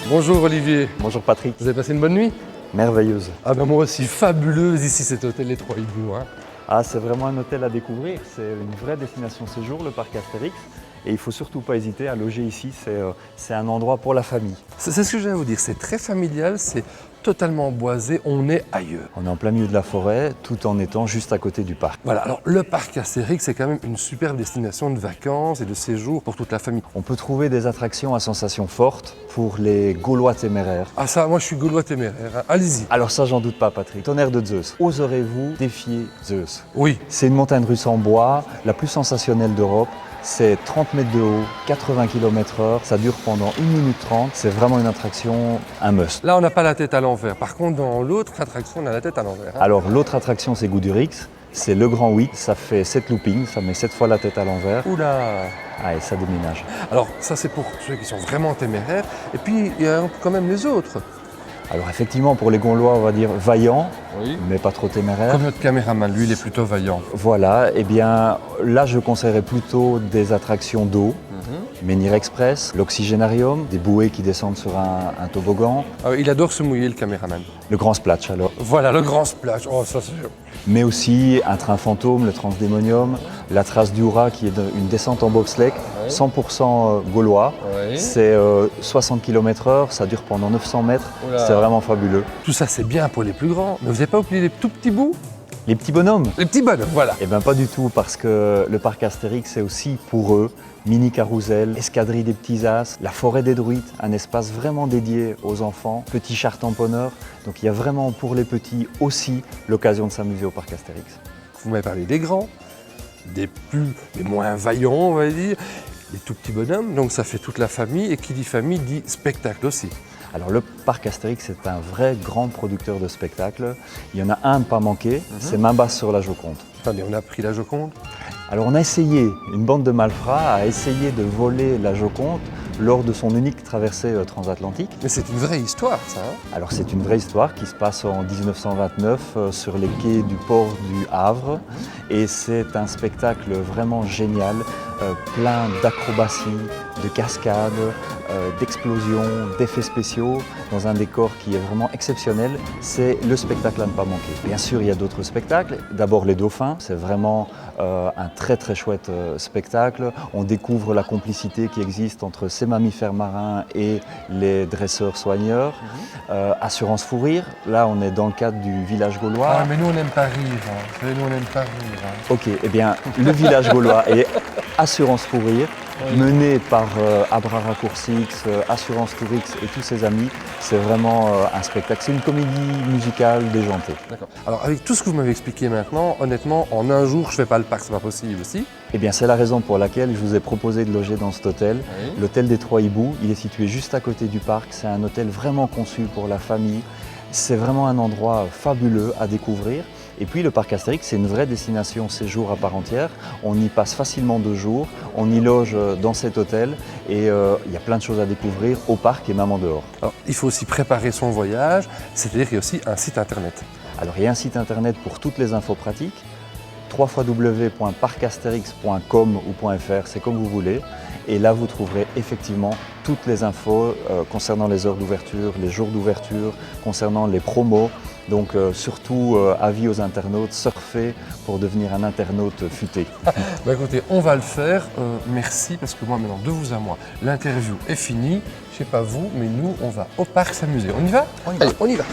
Bonjour Olivier, Bonjour Patrick. vous avez passé une bonne nuit? Merveilleuse. Ah ben moi aussi, fabuleuse ici cet hôtel Les Trois Hiboux. Ah, c'est vraiment un hôtel à découvrir, c'est une vraie destination séjour, le parc Astérix. Et il ne faut surtout pas hésiter à loger ici, c'est un endroit pour la famille. C'est ce que j'allais vous dire, c'est très familial, c'est totalement boisé, on est ailleurs. On est en plein milieu de la forêt, tout en étant juste à côté du parc. Voilà, alors le parc Astérix, c'est quand même une superbe destination de vacances et de séjour pour toute la famille. On peut trouver des attractions à sensations fortes pour les Gaulois téméraires. Ah ça, moi je suis Gaulois téméraire, hein. Allez-y. Alors ça, j'en doute pas Patrick. Tonnerre de Zeus, oserez-vous défier Zeus? Oui, C'est une montagne russe en bois, la plus sensationnelle d'Europe. C'est 30 mètres de haut, 80 km/h, ça dure pendant 1 minute 30. C'est vraiment une attraction, un must. là on n'a pas la tête à l'envers. Par contre, dans l'autre attraction, on a la tête à l'envers. Alors l'autre attraction, c'est Goudurix. C'est le grand 8, ça fait 7 loopings, ça met 7 fois la tête à l'envers. Oula. Ah, et ça déménage. Alors ça c'est pour ceux qui sont vraiment téméraires. Et puis il y a quand même les autres. Alors effectivement, pour les Gaulois, on va dire vaillant, Oui. mais pas trop téméraire. Comme notre caméraman, lui il est plutôt vaillant. Voilà, et bien là, je conseillerais plutôt des attractions d'eau. Menhir Express, l'Oxygénarium, des bouées qui descendent sur un toboggan, Ah oui, il adore se mouiller le caméraman. le Grand Splatch alors. Voilà, le grand splash. Oh ça c'est... Mais aussi un train fantôme, le Transdémonium, la Trace du Hura qui est une descente en bobsleigh, 100% gaulois. Oui. C'est 60 km/h, ça dure pendant 900 mètres, Oula. c'est vraiment fabuleux. Tout ça c'est bien pour les plus grands, mais vous n'avez pas oublié les tout petits bouts? Les petits bonhommes? Les petits bonhommes, voilà. Eh bien pas du tout, parce que le parc Astérix, c'est aussi pour eux, mini carrousel, escadrille des petits as, la forêt des druides, un espace vraiment dédié aux enfants, petits chars tamponneurs. Donc il y a vraiment pour les petits aussi l'occasion de s'amuser au parc Astérix. Vous m'avez parlé des grands, des moins vaillants, on va dire, les tout petits bonhommes, donc ça fait toute la famille, et qui dit famille dit spectacle aussi. Alors le parc Astérix est un vrai grand producteur de spectacles. Il y en a un à ne pas manquer, c'est Main basse sur la Joconde. Attendez, on a pris la Joconde. Alors on a essayé, une bande de malfrats a essayé de voler la Joconde lors de son unique traversée transatlantique. Mais c'est une vraie histoire ça, hein. Alors c'est une vraie histoire qui se passe en 1929 sur les quais du port du Havre et c'est un spectacle vraiment génial, plein d'acrobaties, de cascades, d'explosions, d'effets spéciaux dans un décor qui est vraiment exceptionnel. C'est le spectacle à ne pas manquer. Bien sûr, il y a d'autres spectacles. D'abord les dauphins, c'est vraiment un très très chouette spectacle. On découvre la complicité qui existe entre ces mammifères marins et les dresseurs soigneurs. Assurance fou rire, là on est dans le cadre du village gaulois. Ah mais nous on n'aime pas rire, hein. Vous savez, nous on n'aime pas rire. Hein. Ok, eh bien le village gaulois est Assurance fou rire, mené par Abra Raccourcix, Assurance Tourix et tous ses amis. C'est vraiment un spectacle, c'est une comédie musicale déjantée. D'accord. Alors avec tout ce que vous m'avez expliqué maintenant, honnêtement, en un jour je fais pas le parc, c'est pas possible aussi. Eh bien c'est la raison pour laquelle je vous ai proposé de loger dans cet hôtel. Oui. L'hôtel des Trois Hiboux, il est situé juste à côté du parc. C'est un hôtel vraiment conçu pour la famille. C'est vraiment un endroit fabuleux à découvrir. Et puis le parc Astérix, c'est une vraie destination séjour à part entière. On y passe facilement 2 jours, on y loge dans cet hôtel et il y a plein de choses à découvrir au parc et même en dehors. Alors il faut aussi préparer son voyage, c'est-à-dire qu'il y a aussi un site internet. Alors il y a un site internet pour toutes les infos pratiques, www.parcasterix.com ou .fr, c'est comme vous voulez. Et là, vous trouverez effectivement toutes les infos concernant les heures d'ouverture, les jours d'ouverture, concernant les promos. Donc surtout, avis aux internautes, surfez pour devenir un internaute futé. Bah écoutez, on va le faire. Merci parce que moi maintenant, de vous à moi, l'interview est finie. Je sais pas vous, mais nous, on va au parc s'amuser. On y va? On y va.